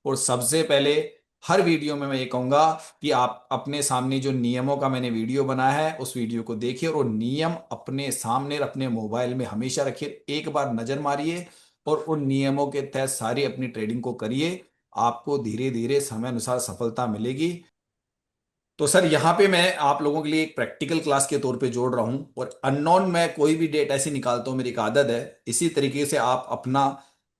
और सबसे पहले हर वीडियो में मैं ये कहूंगा कि आप अपने सामने जो नियमों का मैंने वीडियो बनाया है उस वीडियो को देखिए और वो नियम अपने सामने अपने मोबाइल में हमेशा रखिए, एक बार नजर मारिए और उन नियमों के तहत सारी अपनी ट्रेडिंग को करिए। आपको धीरे धीरे समय अनुसार सफलता मिलेगी। तो सर यहाँ पे मैं आप लोगों के लिए एक प्रैक्टिकल क्लास के तौर पे जोड़ रहा हूँ और अननोन मैं कोई भी डेट ऐसी निकालता हूँ, मेरी एक आदत है। इसी तरीके से आप अपना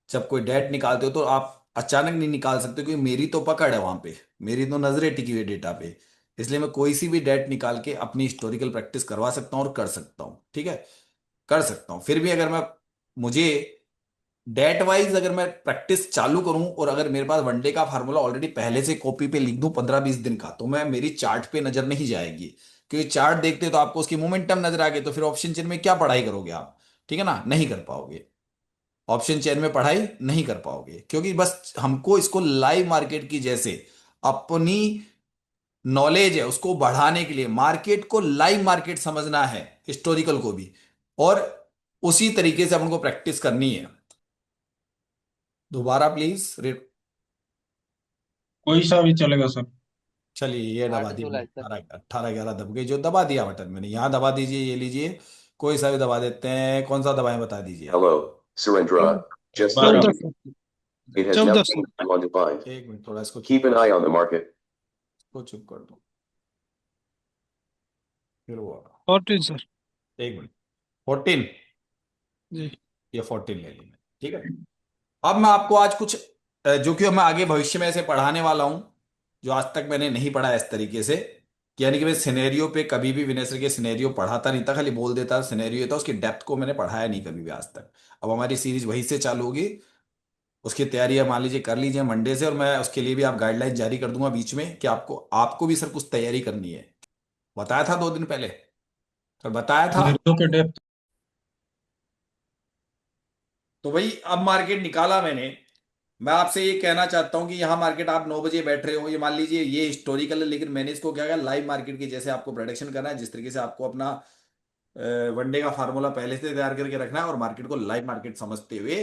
जब कोई डेट निकालते हो तो आप अचानक नहीं निकाल सकते, क्योंकि मेरी तो पकड़ है वहां पे, मेरी तो नजरें टिकी हुई डेटा पे। इसलिए मैं कोई सी भी डेट निकाल के अपनी हिस्टोरिकल प्रैक्टिस करवा सकता हूँ और कर सकता हूँ, ठीक है, कर सकता हूँ। फिर भी अगर मैं मुझे डेट वाइज अगर मैं प्रैक्टिस चालू करूं और अगर मेरे पास वनडे का फार्मूला ऑलरेडी पहले से कॉपी पे लिख दूं 15-20 दिन का, तो मैं मेरी चार्ट पे नजर नहीं जाएगी, क्योंकि चार्ट देखते तो आपको उसकी मोमेंटम नजर आ गई, तो फिर ऑप्शन चेन में क्या पढ़ाई करोगे आप? ठीक है ना, नहीं कर पाओगे। ऑप्शन चेन में पढ़ाई नहीं कर पाओगे, क्योंकि बस हमको इसको लाइव मार्केट की जैसे अपनी नॉलेज है उसको बढ़ाने के लिए मार्केट को लाइव मार्केट समझना है, हिस्टोरिकल को भी, और उसी तरीके से अपन को प्रैक्टिस करनी है। दोबारा प्लीज। कोई सा भी चलेगा सर। चलिए ये दबा आठ दी जो मैंने, लाइक 18-11 दब गई, जो दबा दिया बटन मैंने, यहाँ दबा दीजिए, ये लीजिए, कोई सा भी दबा देते हैं, कौन सा दबाएं बता दीजिए। Hello, Surendra. Just एक left. 14 you. सौ। It has now 14 सौ। been undefined. मिनट, थोड़ा इसको चुप Keep an कर, eye on the market. इसको चुप कर दो, फिर वो 14 सर। एक मिनट। 14, जी। या 14 ले ली, ठीक है। अब मैं आपको आज कुछ जो कि मैं आगे भविष्य में ऐसे पढ़ाने वाला हूं, जो आज तक मैंने नहीं पढ़ा इस तरीके से, कि यानी कि मैं सिनेरियो पे कभी भी विनय सर के सिनेरियो पढ़ाता नहीं था, खाली बोल देता सिनेरियो था, उसकी डेप्थ को मैंने पढ़ाया नहीं कभी भी आज तक। अब हमारी सीरीज वहीं से चालू होगी, उसकी तैयारी आप मान लीजिए कर लीजिए मंडे से, और मैं उसके लिए भी आप गाइडलाइन जारी कर दूंगा बीच में कि आपको आपको भी सर कुछ तैयारी करनी है। बताया था 2 दिन पहले, सर बताया था। सिनेरियो के डेप्थ। तो वही अब मार्केट निकाला मैंने। मैं आपसे ये कहना चाहता हूं कि यहाँ मार्केट आप 9 बजे बैठ रहे हो, ये मान लीजिए ये हिस्टोरिकल है, लेकिन मैंने इसको क्या किया, लाइव मार्केट की जैसे आपको प्रोडक्शन करना है, जिस तरीके से आपको अपना वनडे का फार्मूला पहले से तैयार करके रखना है, और मार्केट को लाइव मार्केट समझते हुए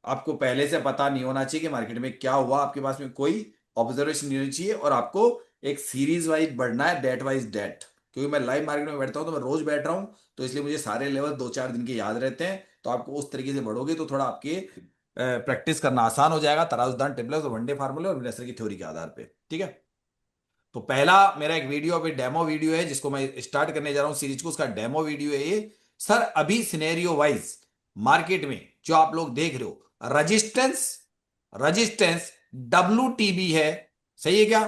आपको पहले से पता नहीं होना चाहिए कि मार्केट में क्या हुआ, आपके पास में कोई ऑब्जर्वेशन नहीं होनी चाहिए, और आपको एक सीरीज वाइज बढ़ना है, डेट वाइज डेट। क्योंकि मैं लाइव मार्केट में बैठता हूं तो मैं रोज बैठ रहा हूं, तो इसलिए मुझे सारे लेवल 2-4 दिन के याद रहते हैं। तो आपको उस तरीके से बढ़ोगे तो थोड़ा आपके प्रैक्टिस करना आसान हो जाएगा, तराजदान टेबल्स और वनडे फार्मूले और विनयसर की थ्योरी के आधार पे, ठीक है। तो पहला मेरा एक वीडियो अभी डेमो वीडियो है जिसको मैं स्टार्ट करने जा रहा हूं सीरीज को, उसका डेमो वीडियो है ये। सर अभी सिनेरियो वाइज मार्केट में जो आप लोग देख रहे हो, रजिस्टेंस रजिस्टेंस WTB है, सही है क्या?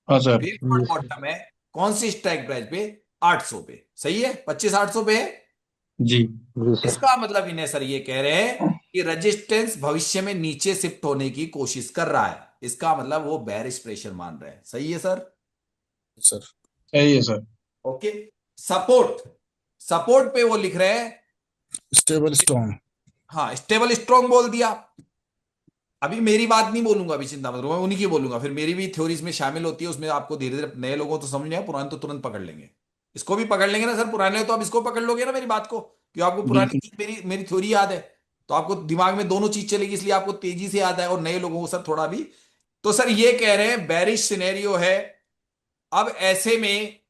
हाँ सर। वेव बॉटम है, कौन सी स्ट्राइक प्राइस पे? 800 पे, सही है, 25-800 पे है। जी। जी सर। इसका मतलब इन्हें सर ये कह रहे हैं कि रेजिस्टेंस भविष्य में नीचे शिफ्ट होने की कोशिश कर रहा है, इसका मतलब वो बेरिश प्रेशर मान रहे हैं, सही है सर? सर सही है सर। ओके। सपोर्ट, सपोर्ट पे वो लिख रहे हैं, स्टेबल स्ट्रॉन्ग। हाँ स्टेबल स्ट्रॉन्ग बोल दिया। अभी मेरी बात नहीं बोलूंगा, अभी चिंता मत करो, मैं उन्हीं की बोलूंगा, फिर मेरी भी थ्योरीज में शामिल होती है, उसमें आपको धीरे धीरे नए लोगों तो समझ नहीं आया, पुराने तो तुरंत पकड़ लेंगे। इसको भी पकड़ लेंगे ना सर, पुराने तो आप इसको पकड़ लोगे ना मेरी बात को, क्योंकि आपको पुरानी बिल्कुल। चीज मेरी मेरी थ्योरी याद है, तो आपको दिमाग में दोनों चीज चलेगी, इसलिए आपको तेजी से याद है, और नए लोगों को सर थोड़ा भी। तो सर ये कह रहे हैं बेरिश सिनेरियो है। अब ऐसे में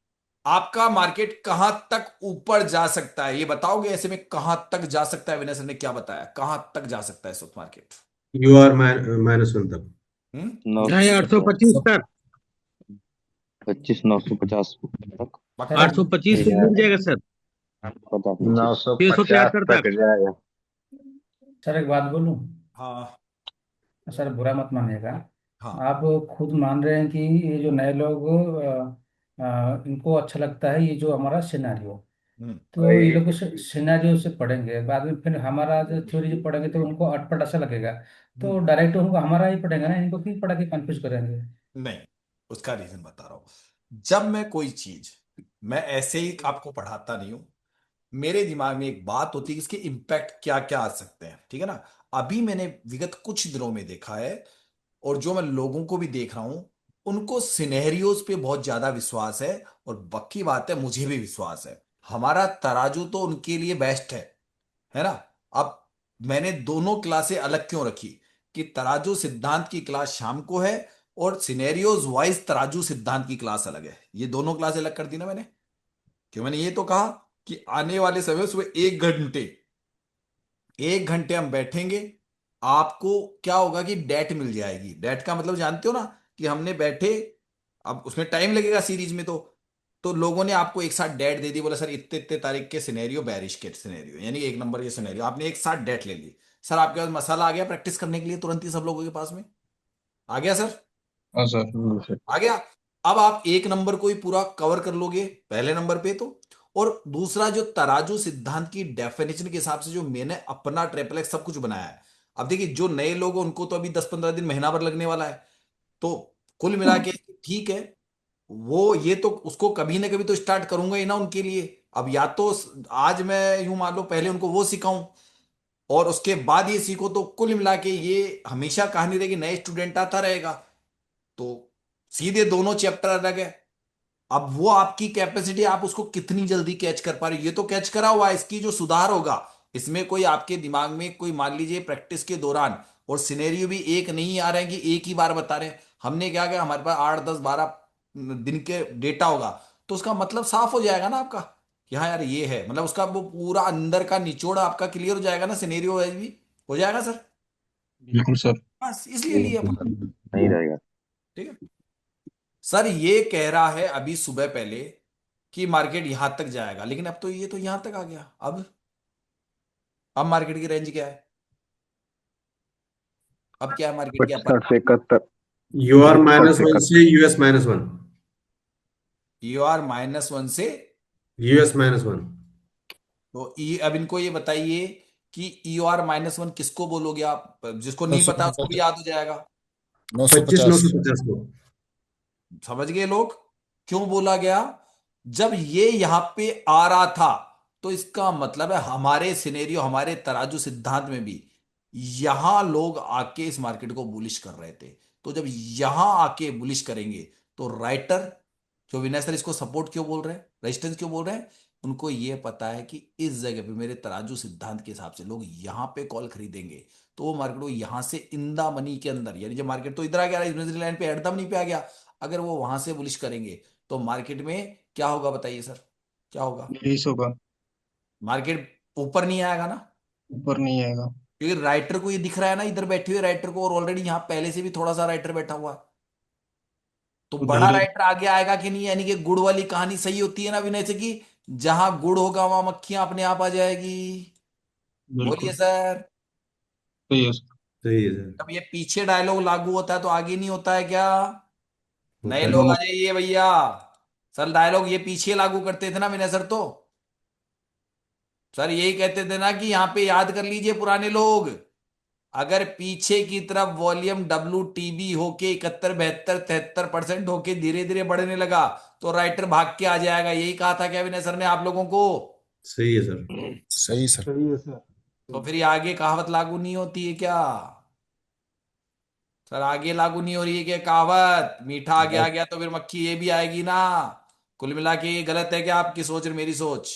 आपका मार्केट कहां तक ऊपर जा सकता है ये बताओगे? ऐसे में कहां तक जा सकता है? विनय सर ने क्या बताया, कहां तक जा सकता है इस वक्त मार्केट? यू आर -1 तक। हम्म। नौ नहीं, सौ 825 सब तक। 25 950 तक। पक्का? सर 825 तक ये मिल जाएगा सर। पता पच्चीस 950 673 तक तक। जाएगा। सर एक बात बोलूं। हाँ सर बुरा मत मानिएगा। हाँ। आप खुद मान रहे हैं कि ये जो नए लोग इनको अच्छा लगता है ये जो हमारा सिनेरियो। हम्म। तो ये लोग सिनेरियो से पढ़ेंगे, बाद में फिर हमारा जो थ्योरी जो पढ़ेंगे तो उनको अटपट ऐसा लगेगा। तो हम्म। डायरेक्ट उनको हमारा ही पढ़ेंगे ना, इनको क्यों पढ़ा के कंफ्यूज करेंगे। नहीं, उसका रीजन बता रहा हूं। जब मैं कोई चीज, मैं ऐसे ही आपको पढ़ाता नहीं हूं, मेरे दिमाग में एक बात होती है कि इसके इम्पैक्ट क्या क्या आ सकते हैं, ठीक है ना। अभी मैंने विगत कुछ दिनों में देखा है, और जो मैं लोगों को भी देख रहा हूं, उनको सिनेरियोज पे बहुत ज्यादा विश्वास है, और पक्की बात है मुझे भी विश्वास है, हमारा तराजू तो उनके लिए बेस्ट है ना। अब मैंने दोनों क्लासें अलग क्यों रखी? कि तराजू सिद्धांत की क्लास शाम को है और सिनेरियोज वाइज तराजू सिद्धांत की क्लास अलग है। ये दोनों क्लास अलग कर दी ना मैंने, क्यों मैंने ये तो कहा कि आने वाले समय सुबह 1 घंटे, 1 घंटे हम बैठेंगे। आपको क्या होगा कि डेट मिल जाएगी। डेट का मतलब जानते हो ना, कि हमने बैठे, अब उसमें टाइम लगेगा सीरीज में, तो लोगों ने आपको एक साथ डेट दे दी, बोला सर इतने इतने तारीख के सिनेरियो, बैरिश के सिनेरियो, यानी 1 नंबर के सिनेरियो, आपने एक साथ डेट ले ली। सर आपके पास मसाला आ गया प्रैक्टिस करने के लिए तुरंत ही, सब लोगों के पास में आ गया सर, हाँ सर। सर। आ गया। अब आप 1 नंबर को ही पूरा कवर कर लोगे पहले नंबर पे तो। और दूसरा जो तराजू सिद्धांत की डेफिनेशन के हिसाब से जो मैंने अपना ट्रिपलेक्स सब कुछ बनाया है, अब देखिए जो नए लोग हैं उनको तो अभी 10-15 दिन, महीना भर लगने वाला है। तो कुल मिला के ठीक है, वो ये तो उसको कभी ना कभी तो स्टार्ट करूंगा ही ना उनके लिए। अब या तो आज मैं यूं मान लो पहले उनको वो सिखाऊं और उसके बाद ये सीखो, तो कुल मिला के ये हमेशा कहानी रहेगी, नए स्टूडेंट आता रहेगा। तो सीधे दोनों चैप्टर अलग है। अब वो आपकी कैपेसिटी, आप उसको कितनी जल्दी कैच कर पा रहे हो, ये तो कैच करा हुआ है, इसकी जो सुधार होगा, इसमें कोई आपके दिमाग में कोई, मान लीजिए प्रैक्टिस के दौरान, और सिनेरियो भी एक नहीं आ रहे हैं कि एक ही बार बता रहे हैं, हमने क्या किया, हमारे पास 8, 10, 12 दिन के डेटा होगा, तो उसका मतलब साफ हो जाएगा ना आपका कि हाँ यार ये है, मतलब उसका वो पूरा अंदर का निचोड़ आपका क्लियर हो जाएगा ना, सिनेरियो वाइज भी हो जाएगा सर। बिल्कुल सर। बस इसलिए लिए अपन। नहीं रहेगा। ठीक है सर, ये कह रहा है अभी सुबह पहले कि मार्केट यहां तक जाएगा, लेकिन अब तो ये तो यहां तक आ गया। अब मार्केट की रेंज क्या है, अब क्या है मार्केट की अपर? 65 से 71। UR 65 माइनस से वन 71। से US-1। ER-1 से, US-1। तो अब इनको ये बताइए कि ER-1 किसको बोलोगे आप, जिसको नहीं पता उसको भी 950। याद हो जाएगा। 25 950। 950 को। समझ गए लोग क्यों बोला गया? जब ये यहां पे आ रहा था, तो इसका मतलब है हमारे सिनेरियो, हमारे तराजू सिद्धांत में भी यहां लोग आके इस मार्केट को बुलिश कर रहे थे। तो जब यहां आके बुलिश करेंगे, तो राइटर, जो विनय सर इसको सपोर्ट क्यों बोल रहे हैं, रेजिस्टेंस क्यों बोल रहे हैं, उनको ये पता है कि इस जगह पे मेरे तराजू सिद्धांत के हिसाब से लोग यहां पे कॉल खरीदेंगे, तो वो मार्केट को यहां से इन द मनी के अंदर, यानी जब मार्केट तो इधर आ गया, इमेजिनरी लाइन पे एट द मनी पे आ गया, अगर वो वहां से बुलिश करेंगे, तो मार्केट में क्या होगा बताइए सर, क्या होगा? यही होगा। मार्केट ऊपर नहीं आएगा ना, ऊपर नहीं आएगा। क्योंकि राइटर को ये दिख रहा है ना, इधर बैठे हुए राइटर को, और ऑलरेडी यहां पहले से भी थोड़ा सा राइटर बैठा हुआ है, तो तो बड़ा धीरे। राइटर आगे आएगा कि नहीं, यानी कि गुड़ वाली कहानी सही होती है ना विनय से, कि जहां गुड़ होगा वहां मक्खियां अपने आप आ जाएगी। बोलिए बिल्कुल सर। सही है सर। सही है सर। जब ये पीछे डायलॉग लागू होता है तो आगे नहीं होता है क्या? नए होता है। लोग आ जाइए भैया। सर डायलॉग ये पीछे लागू करते थे ना विनय सर, तो सर यही कहते थे ना कि यहाँ पे याद कर लीजिए पुराने लोग, अगर पीछे की तरफ वॉल्यूम WTB होके 71, 72, 73% होके धीरे धीरे बढ़ने लगा, तो राइटर भाग के आ जाएगा। यही कहा था क्या विनय सर ने आप लोगों को? सही है सर। सही सर। सही है सर। तो फिर ये आगे कहावत लागू नहीं होती है क्या? सर आगे लागू नहीं हो रही है क्या कहावत, मीठा आगे आ गया तो फिर मक्खी ये भी आएगी ना? कुल मिला के ये गलत है क्या आपकी सोच और मेरी सोच?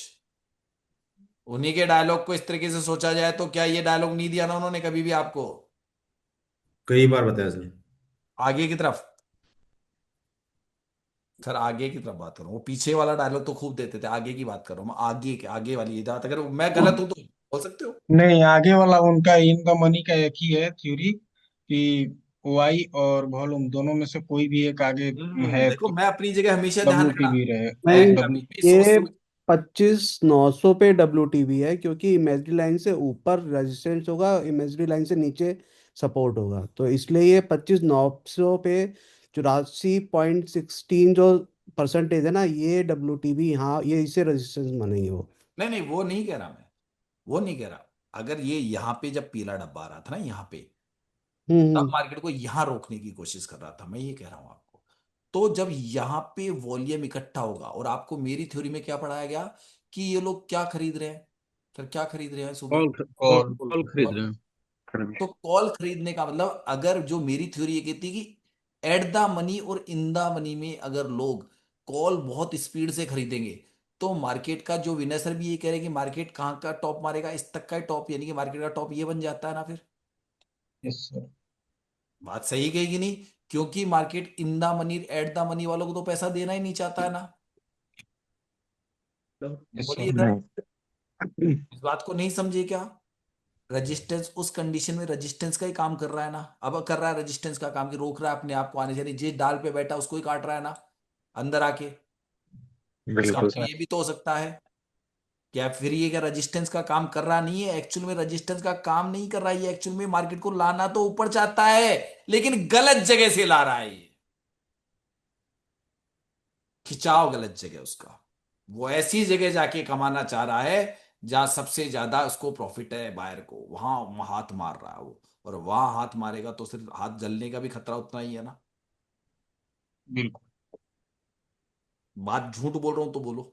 उन्हीं के डायलॉग को इस तरीके से सोचा जाए, तो क्या ये डायलॉग नहीं दिया ना उन्होंने कभी भी आपको कई बार बताया सर। आगे की तरफ? सर आगे की तरफ बात करूं, वो पीछे वाला डायलॉग तो खूब देते थे, आगे की बात करो, मैं आगे के आगे वाली ये बात, अगर मैं गलत हूं तो बोल सकते हो। नहीं, आगे वाला उनका इन द मनी का एक ही है थ्योरी कि वाई और वॉल्यूम दोनों में से कोई भी एक आगे है देखो तो मैं अपनी जगह हमेशा ध्यान डब्ल्यू टी रखना, भी रहे। मैं नहीं, डब्ल्यू। कभी भी सोच ये समझ। 25,900 पे WTV है, क्योंकि इमेजरी लाइन से ऊपर रेजिस्टेंस होगा, इमेजरी लाइन से नीचे सपोर्ट होगा, तो इसलिए ये 25,900 पे 84.16 जो परसेंटेज है ना, ये WTV यहाँ ये इसे रेजिस्टेंस मानेंगे वो। नहीं नहीं, वो नहीं कह रहा मैं, वो नहीं कह रहा। अगर ये यहाँ पे जब पीला डब्बा आ रहा था ना यहाँ पे, तब हम्म। मार्केट को यहां रोकने की कोशिश कर रहा था, मैं ये कह रहा हूं आपको। तो जब यहां पे वॉल्यूम इकट्ठा होगा, और आपको मेरी थ्योरी में क्या पढ़ाया गया कि ये लोग क्या खरीद रहे हैं, सर क्या खरीद रहे हैं सुबह? Call call call. कॉल खरीद रहे हैं। तो कॉल खरीदने का मतलब, अगर जो मेरी थ्योरी ये कहती है कि एट द मनी और इन द मनी में अगर लोग कॉल बहुत स्पीड से खरीदेंगे, तो मार्केट का जो विनय सर भी ये कह रहे हैं कि मार्केट कहाँ का टॉप मारेगा, इस तक का टॉप, यानी कि मार्केट का टॉप ये बन जाता है ना फिर। Yes sir. बात सही कहेगी नहीं, क्योंकि market in the money at the money वालों को तो पैसा देना ही नहीं चाहता है ना। यस बोलिए सर। सर, नहीं। इस बात को नहीं समझे क्या? रेजिस्टेंस उस कंडीशन में रेजिस्टेंस का ही काम कर रहा है ना, अब कर रहा है रेजिस्टेंस का काम कि रोक रहा है अपने आप को आने से, नहीं जिस डाल पे बैठा उसको ही काट रहा है ना अंदर आके। इसका बिल्कुल मतलब सर। ये भी तो हो सकता है क्या फिर ये क्या रेजिस्टेंस का काम कर रहा नहीं है? एक्चुअल में रेजिस्टेंस का काम नहीं कर रहा है, ये एक्चुअल में मार्केट को लाना तो ऊपर चाहता है, लेकिन गलत जगह से ला रहा है ये। खिंचाव गलत जगह उसका, वो ऐसी जगह जाके कमाना चाह रहा है जहां सबसे ज्यादा उसको प्रॉफिट है, बायर को वहां हाथ मार रहा है वो। और वहां हाथ मारेगा तो सिर्फ हाथ जलने का भी खतरा उतना ही है ना। बिल्कुल बात झूठ बोल रहा हूं तो बोलो।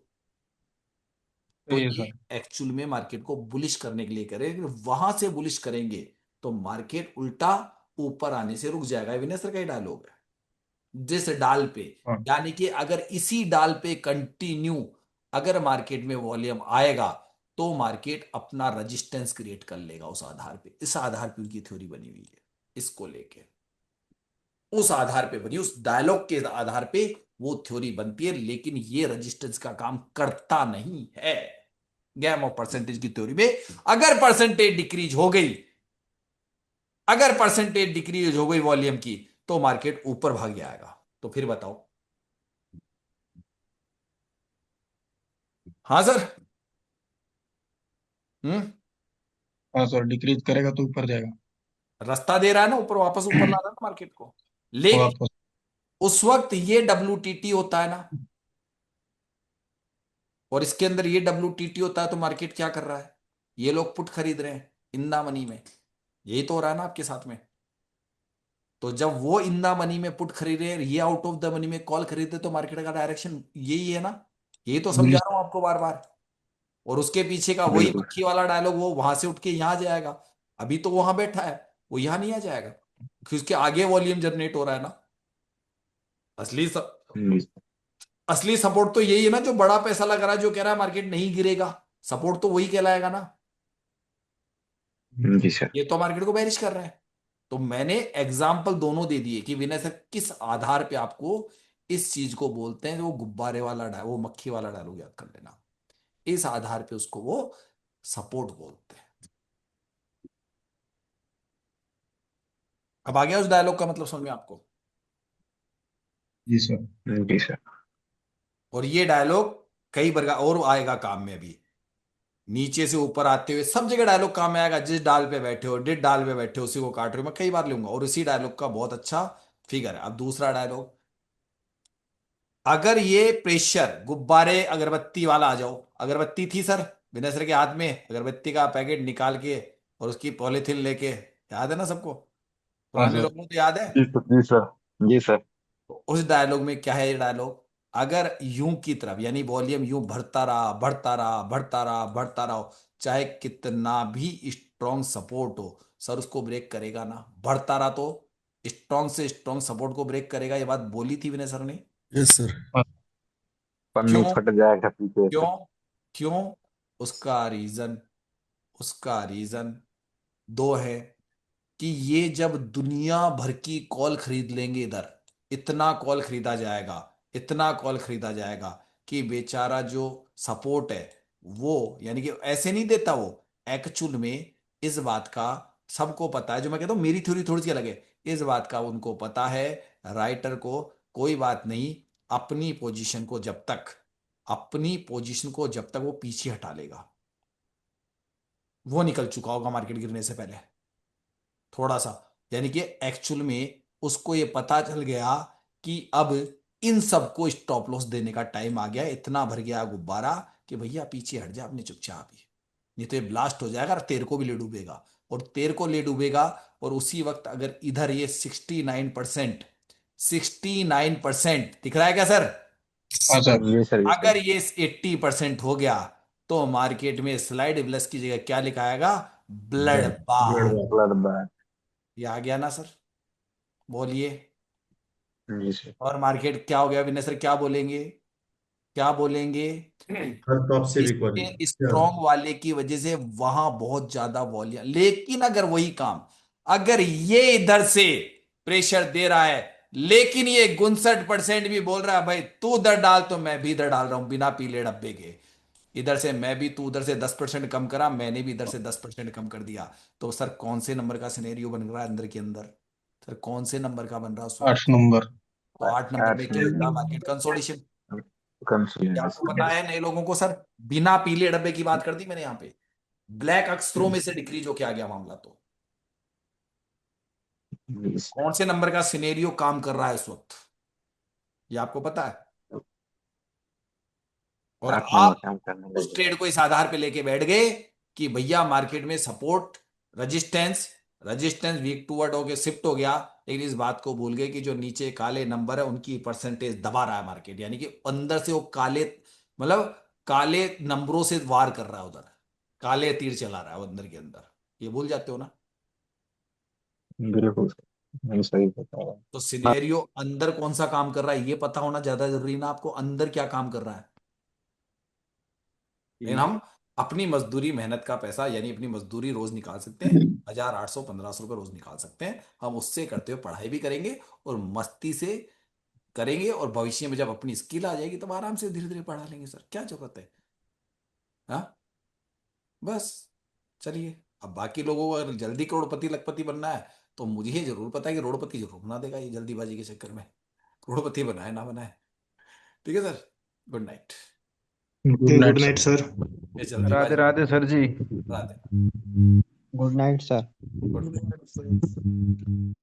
तो सही है ये सर। एक्चुअल में मार्केट को बुलिश करने के लिए करे, लेकिन वहां से बुलिश करेंगे तो मार्केट उल्टा ऊपर आने से रुक जाएगा। विनय सर का ही डायलॉग है, जिस डाल पे, हाँ यानी कि अगर इसी डाल पे कंटिन्यू अगर मार्केट में वॉल्यूम आएगा तो मार्केट अपना रेजिस्टेंस क्रिएट कर लेगा उस आधार पे। इस आधार पे उनकी थ्योरी बनी हुई है, इसको लेके उस आधार पे बनी, उस डायलॉग के आधार पे वो थ्योरी बनती है, लेकिन ये रेजिस्टेंस का काम करता नहीं है। गेम ऑफ परसेंटेज की थ्योरी में अगर परसेंटेज डिक्रीज हो गई, अगर परसेंटेज डिक्रीज हो गई वॉल्यूम की, तो मार्केट ऊपर भाग जाएगा। तो फिर बताओ। हाँ सर। हम्म। हाँ सर, डिक्रीज करेगा तो ऊपर जाएगा। रास्ता दे रहा है ना ऊपर, वापस ऊपर ला रहा है ना मार्केट को। लेकिन वापस। उस वक्त ये WTT होता है ना, और इसके अंदर ये WTT होता है, तो मार्केट क्या कर रहा है? ये लोग पुट खरीद रहे हैं इंदा मनी में, यही तो हो रहा है ना आपके साथ में। तो जब वो इंदा मनी में पुट खरीद रहे हैं, ये आउट ऑफ द मनी में कॉल खरीदते, तो मार्केट का डायरेक्शन यही है ना। यही तो समझा बुलिश। रहा हूं आपको बार बार। और उसके पीछे का वही बिल्कुल। मक्खी वाला डायलॉग, वो वहां से उठ के यहां जाएगा। अभी तो वहां बैठा है, वो यहां नहीं आ जाएगा, क्योंकि उसके आगे वॉल्यूम जनरेट हो रहा है ना। असली स, जी असली सपोर्ट तो यही है ना, जो बड़ा पैसा लगा रहा है, जो कह रहा है मार्केट नहीं गिरेगा। सपोर्ट तो वही कहलाएगा ना। जी सर। ये तो मार्केट को बेरिश कर रहा है। तो मैंने एग्जाम्पल दोनों दे दिए कि विनय सर किस आधार पे आपको इस चीज को बोलते हैं, जो वो गुब्बारे वाला वो मक्खी वाला डायलॉग याद कर लेना। इस आधार पे उसको वो सपोर्ट बोलते हैं। अब आ गया उस डायलॉग का मतलब समझ में आपको? जी सर। जी सर। और ये डायलॉग कई बार और आएगा काम में अभी, नीचे से ऊपर आते हुए सब जगह डायलॉग काम में आएगा। जिस डाल पे बैठे हो, जिस डाल पे बैठे हो उसी को काट रहे हो, मैं कई बार लूंगा। और इसी डायलॉग का बहुत अच्छा फिगर है। अब दूसरा डायलॉग, अगर ये प्रेशर गुब्बारे अगरबत्ती वाला आ जाओ, अगरबत्ती थी सर विनय सर के हाथ में, अगरबत्ती का पैकेट निकाल के और उसकी पॉलीथिन लेके, याद है ना सबको? हाँ पुराने सर। लोगों को तो याद है। जी सर। जी सर। जी सर। तो उस डायलॉग में क्या है ये डायलॉग, अगर यूं की तरफ, यानी वॉल्यूम यूं बढ़ता रहा बढ़ता रहा बढ़ता रहा बढ़ता रहा हो, चाहे कितना भी स्ट्रॉन्ग सपोर्ट हो, सर उसको ब्रेक करेगा ना। बढ़ता रहा तो स्ट्रॉन्ग से स्ट्रॉन्ग सपोर्ट को ब्रेक करेगा, ये बात बोली थी विनय सर ने। Yes sir. हाँ पन्नी क्यों? फट जाएगा पीछे क्यों? से। क्यों? उसका रीजन, उसका रीजन दो है कि ये जब दुनिया भर की कॉल खरीद लेंगे इधर, इतना कॉल खरीदा जाएगा, इतना कॉल खरीदा जाएगा कि बेचारा जो सपोर्ट है वो, यानी कि ऐसे नहीं देता वो, एक्चुअल में इस बात का सबको पता है। जो मैं कहता हूं मेरी थ्योरी थोड़ी सी अलग है, इस बात का उनको पता है, राइटर को, कोई बात नहीं, अपनी पोजीशन को जब तक, अपनी पोजीशन को जब तक वो पीछे हटा लेगा, वो निकल चुका होगा मार्केट गिरने से पहले थोड़ा सा। यानी कि एक्चुअल में उसको ये पता चल गया कि अब इन सबको स्टॉप लॉस देने का टाइम आ गया, इतना भर गया गुब्बारा कि भैया पीछे हट जा अपने चुपचाप ही, नहीं तो ये ब्लास्ट हो जाएगा और तेरे को भी ले डूबेगा। और तेरे को ले डूबेगा, और उसी वक्त अगर इधर ये 69%, 69% दिख रहा है क्या सर? हाँ सर। जी सर। जी सर। अगर ये 80% हो गया, तो मार्केट में स्लाइड ब्लस की जगह क्या लिखा आएगा? Blood blood bath. Blood blood bag. ये आ गया ना सर? बोलिए। जी सर। और मार्केट क्या हो गया विनय सर, क्या बोलेंगे? क्या बोलेंगे? हर टॉप से वीक वाली इसके क्या? स्ट्रॉन्ग वाले की वजह से वहां बहुत ज्यादा वॉल्यूम, लेकिन अगर वही काम, अगर ये इधर से प्रेशर दे रहा है, लेकिन ये 59% भी बोल रहा है भाई तू दर डाल तो मैं भी दर डाल रहा हूं बिना पीले डब्बे के। इधर से मैं भी, तू उधर से 10% कम करा, मैंने भी इधर से 10% कम कर दिया। तो सर कौन से नंबर का सिनेरियो बन रहा है अंदर के अंदर? सर कौन से नंबर का बन रहा है उस 8 वक्त? नंबर। तो 8 नंबर में क्या नंबर होता है? Market consolidation. क्या आपको पता कंसोलिडेशन। है नए लोगों को सर? बिना पीले डब्बे की बात कर दी मैंने यहाँ पे, ब्लैक अक्षरों में से डिक्रीज होके आ गया मामला। तो जी सर। कौन से नंबर का सिनेरियो काम कर रहा है इस वक्त, ये आपको पता है? और 8 नंबर आप काम करने उस लगे। ट्रेड को इस आधार पे लेके बैठ गए कि भैया मार्केट में support, resistance, resistance weak toward हो गया, शिफ्ट हो गया, लेकिन इस बात को भूल गए कि जो नीचे काले नंबर है उनकी परसेंटेज दबा रहा है मार्केट, यानी कि अंदर से वो काले, मतलब काले नंबरों से वार कर रहा है उधर, काले तीर चला रहा है वो अंदर के अंदर। ये भूल जाते हो ना? बिल्कुल सर, नहीं सही बता रहा तो सिनेरियो अंदर कौन सा काम कर रहा है ये पता होना ज्यादा जरूरी ना आपको, अंदर क्या काम कर रहा है। लेकिन हम अपनी मजदूरी, मेहनत का पैसा, यानी अपनी मजदूरी रोज निकाल सकते हैं, 1,000, 800, 1,500 रुपये रोज निकाल सकते हैं। हम उससे करते हुए पढ़ाई भी करेंगे और मस्ती से करेंगे, और भविष्य में जब अपनी स्किल आ जाएगी तब आराम से धीरे धीरे पढ़ा लेंगे। सर क्या जरूरत है? हाँ, बस। चलिए, अब बाकी लोगों को अगर जल्दी करोड़पति लखपति बनना है तो मुझे ये जरूर पता है कि करोड़पति जरूर बना देगा ये जल्दीबाजी के चक्कर में, करोड़पति बनाए ना बनाए। ठीक है sir, good night. Good good night night sir. Sir. ये जल्दीबाजी, Radhe Radhe sir ji. Radhe. Good night sir. Good night.